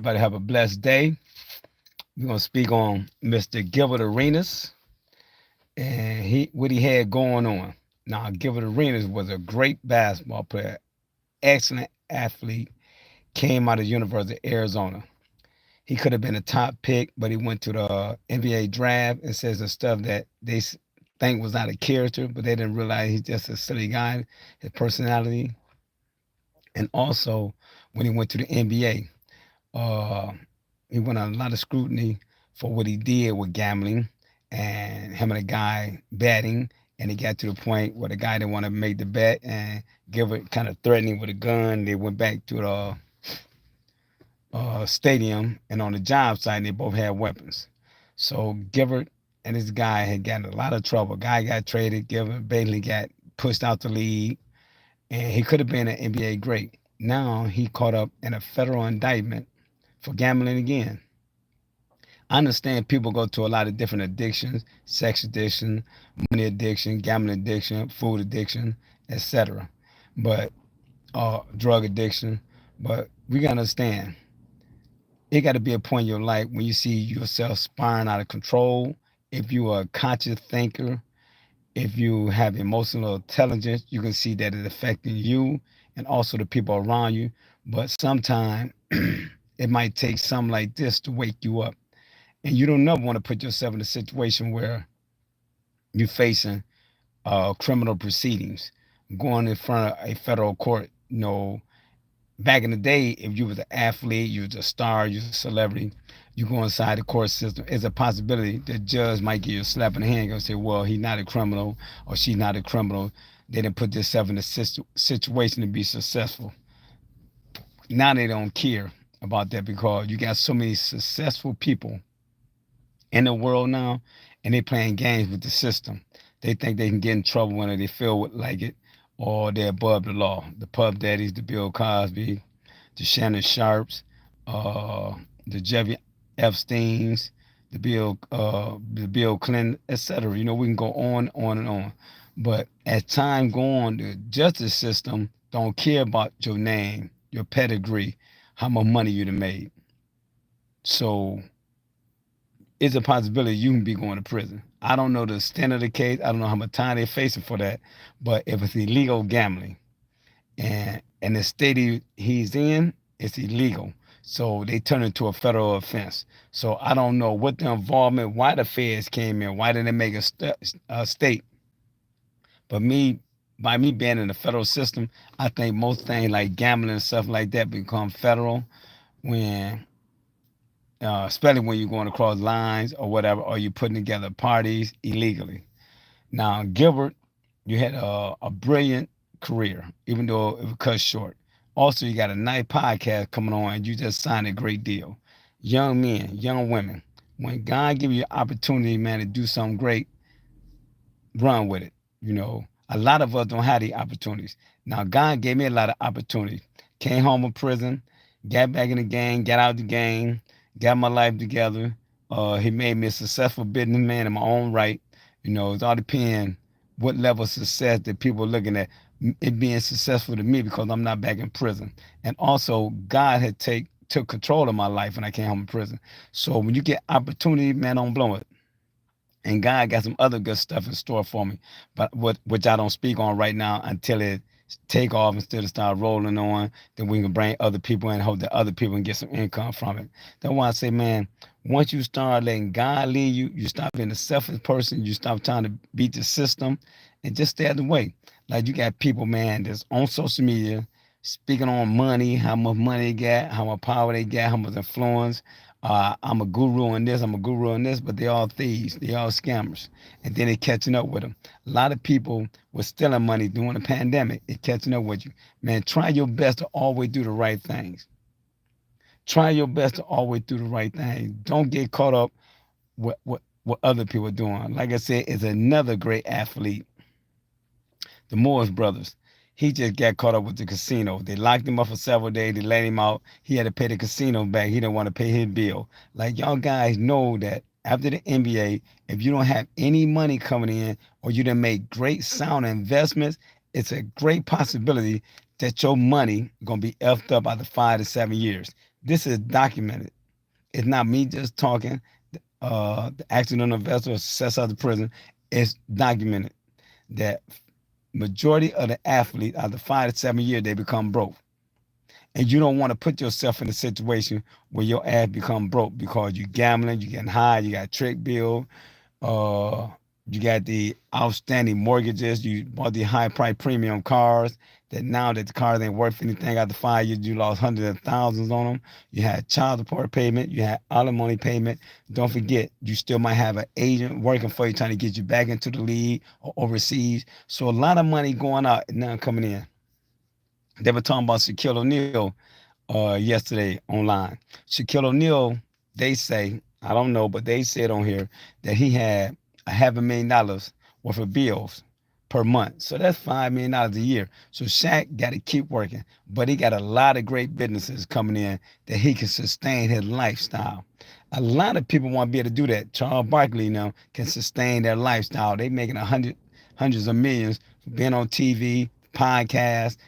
Everybody have a blessed day. We're gonna speak on Mr. Gilbert Arenas and what he had going on. Now, Gilbert Arenas was a great basketball player, excellent athlete, came out of the University of Arizona. He could have been a top pick, but he went to the NBA draft and says the stuff that they think was out of character, but they didn't realize he's just a silly guy, his personality. And also, when he went to the NBA, Uh, he went on a lot of scrutiny for what he did with gambling and him and a guy betting. And it got to the point where the guy didn't want to make the bet and Gilbert kind of threatening with a gun. They went back to the stadium and on the job site, and they both had weapons. So Gilbert and this guy had gotten a lot of trouble. Guy got traded. Gilbert basically got pushed out the league, and he could have been an NBA great. Now he caught up in a federal indictment for gambling again. I understand people go to a lot of different addictions, sex addiction, money addiction, gambling addiction, food addiction, etc. But drug addiction. But we gotta understand, it gotta be a point in your life when you see yourself spiraling out of control. If you are a conscious thinker, if you have emotional intelligence, you can see that it's affecting you and also the people around you. But sometimes it might take something like this to wake you up. And you don't never want to put yourself in a situation where you're facing criminal proceedings, going in front of a federal court. Back in the day, if you was an athlete, you was a star, you was a celebrity, you go inside the court system, it's a possibility the judge might give you a slap in the hand and say, well, he's not a criminal or she's not a criminal. They didn't put themselves in a situation to be successful. Now they don't care about that because you got so many successful people in the world now, and they playing games with the system. They think they can get in trouble when they feel like it, or they're above the law. The Puff Daddies, the Bill Cosby, the Shannon Sharps, uh, the Jeffrey Epstein's, the Bill Clinton, etc. We can go on and on. But as time go on, the justice system don't care about your name, your pedigree, how much money you done made. So it's a possibility you can be going to prison. I don't know the extent of the case. I don't know how much time they're facing for that. But if it's illegal gambling and the state he's in, it's illegal. So they turn it into a federal offense. So I don't know what the involvement, why the feds came in, why didn't they make a state? But by me being in the federal system, I think most things like gambling and stuff like that become federal when especially when you're going across lines or whatever, or you're putting together parties illegally. Now, Gilbert, you had a brilliant career, even though it was cut short. Also, you got a nice podcast coming on, and you just signed a great deal. Young men, young women, when God give you an opportunity, man, to do something great, run with it. A lot of us don't have the opportunities. Now, God gave me a lot of opportunities. Came home from prison, got back in the game, got out the game, got my life together. He made me a successful businessman in my own right. It's all depends what level of success that people are looking at it being successful to me because I'm not back in prison. And also, God had took control of my life when I came home from prison. So when you get opportunity, man, don't blow it. And God got some other good stuff in store for me, but which I don't speak on right now until it take off instead of start rolling on. Then we can bring other people in, hope that other people can get some income from it. That's why I say, man, once you start letting God lead you, you stop being a selfish person. You stop trying to beat the system, and just stay out the way. Like you got people, man, that's on social media speaking on money, how much money they got, how much power they got, how much influence. I'm a guru in this, I'm a guru in this, but they all thieves, they all scammers. And then they catching up with them. A lot of people were stealing money during the pandemic. It catching up with you. Man, try your best to always do the right things. Try your best to always do the right thing. Don't get caught up with what other people are doing. Like I said, is another great athlete, the Morris brothers. He just got caught up with the casino. They locked him up for several days. They let him out. He had to pay the casino back. He didn't want to pay his bill. Like y'all guys know that after the NBA, if you don't have any money coming in or you didn't make great sound investments, it's a great possibility that your money gonna be effed up after 5 to 7 years. This is documented. It's not me just talking. The accidental investor or success out of prison. It's documented that majority of the athletes after 5 to 7 years they become broke. And you don't want to put yourself in a situation where your ass become broke because you gambling, you getting high, you got trick bill, uh, you got the outstanding mortgages, you bought the high price premium cars that now that the cars ain't worth anything after 5 years, you lost hundreds of thousands on them. You had child support payment, you had alimony payment. Don't forget, you still might have an agent working for you trying to get you back into the league or overseas. So a lot of money going out and none coming in. They were talking about Shaquille O'Neal yesterday online. Shaquille O'Neal, they say, I don't know, but they said on here that he had a $500,000 worth of bills per month. So that's $5 million a year. So Shaq got to keep working, but he got a lot of great businesses coming in that he can sustain his lifestyle. A lot of people want to be able to do that. Charles Barkley now can sustain their lifestyle. They making hundreds of millions for being on TV, podcasts,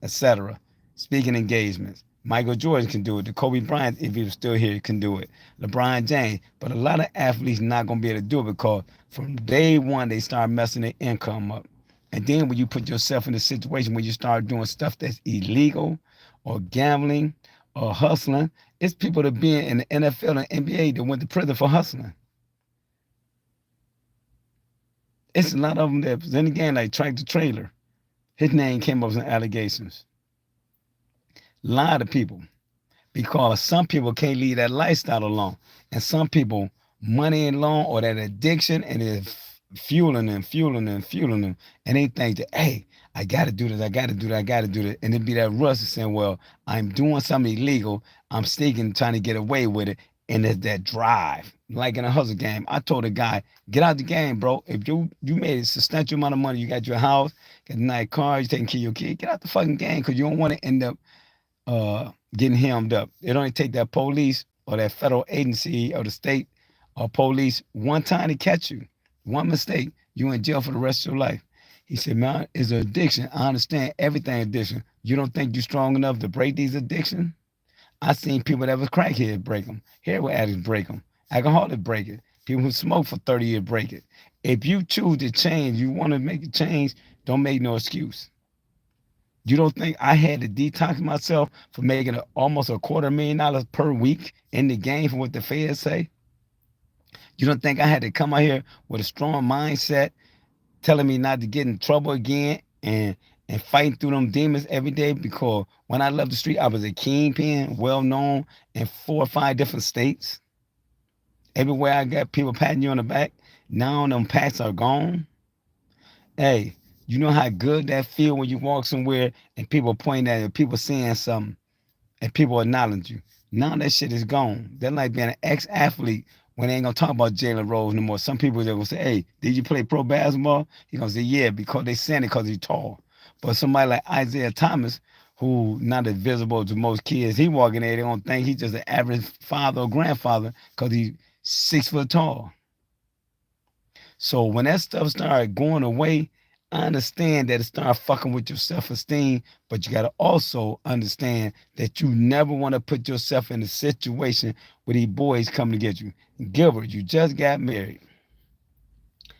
etc. Speaking engagements. Michael Jordan can do it. The Kobe Bryant, if he was still here, can do it. LeBron James. But a lot of athletes not gonna be able to do it because from day one they start messing their income up. And then when you put yourself in a situation where you start doing stuff that's illegal or gambling or hustling, it's people that being in the NFL and NBA that went to prison for hustling. It's a lot of them that was in the game like Tractor Trailer. His name came up with some allegations. A lot of people. Because some people can't leave that lifestyle alone. And some people, money ain't long or that addiction and it's fueling them, fueling them, fueling them. And they think that, hey, I gotta do this, I gotta do that, I gotta do that. And it be that rush of saying, well, I'm doing something illegal, I'm sneaking, trying to get away with it. And it's that drive. Like in a hustle game. I told a guy, get out the game, bro. If you made a substantial amount of money, you got your house, got a nice car, you taking care of your kid, get out the fucking game because you don't want to end up getting hemmed up. It only take that police or that federal agency or the state or police one time to catch you. One mistake, you in jail for the rest of your life. He said, man, it's an addiction. I understand everything addiction. You don't think you're strong enough to break these addictions? I seen people that was crackheads break them. Heroin addicts break them. Alcoholics break it. People who smoke for 30 years break it. If you choose to change, you want to make a change, don't make no excuse. You don't think I had to detox myself for making almost $250,000 per week in the game from what the feds say? You don't think I had to come out here with a strong mindset telling me not to get in trouble again and fighting through them demons every day? Because when I left the street, I was a kingpin, well known in 4 or 5 different states. Everywhere I got people patting you on the back. Now them pats are gone. Hey, you know how good that feel when you walk somewhere and people point at you, people saying something, and people acknowledge you. Now that shit is gone. They're like being an ex-athlete when they ain't gonna talk about Jalen Rose no more. Some people are gonna say, "Hey, did you play pro basketball?" He gonna say, "Yeah," because they saying it because he's tall. But somebody like Isaiah Thomas, who not as visible to most kids, he walking there, they don't think he's just an average father or grandfather because he's 6 foot tall. So when that stuff started going away, I understand that it started fucking with your self-esteem, but you gotta also understand that you never want to put yourself in a situation where these boys come to get you. Gilbert, you just got married.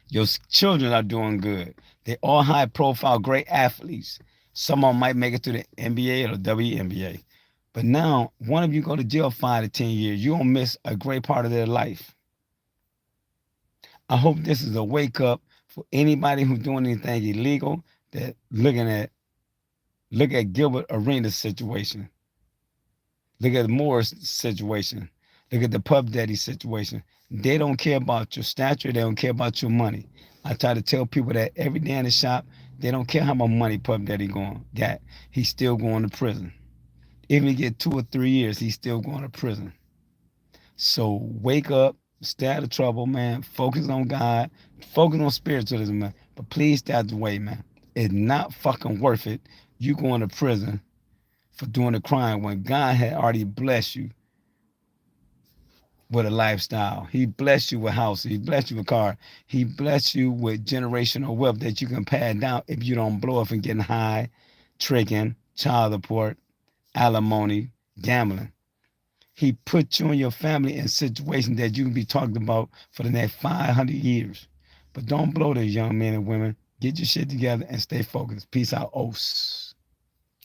Your children are doing good. They all high profile, great athletes. Some of them might make it to the NBA or the WNBA. But now, one of you go to jail 5 to 10 years, you're gonna miss a great part of their life. I hope this is a wake up for anybody who's doing anything illegal that look at Gilbert Arenas situation. Look at Moore's situation. Look at the Pub Daddy situation. They don't care about your stature. They don't care about your money. I try to tell people that every day in the shop, they don't care how much money Pub Daddy got. He's still going to prison. Even if he get 2 or 3 years, he's still going to prison. So wake up, stay out of trouble, man. Focus on God. Focus on spiritualism, man. But please stay out the way, man. It's not fucking worth it. You going to prison for doing a crime when God had already blessed you with a lifestyle. He blessed you with houses. He blessed you with car. He blessed you with generational wealth that you can pass down if you don't blow up and getting high, tricking, child support, alimony, gambling. He put you and your family in situations that you can be talked about for the next 500 years. But don't blow this, young men and women. Get your shit together and stay focused. Peace out, os.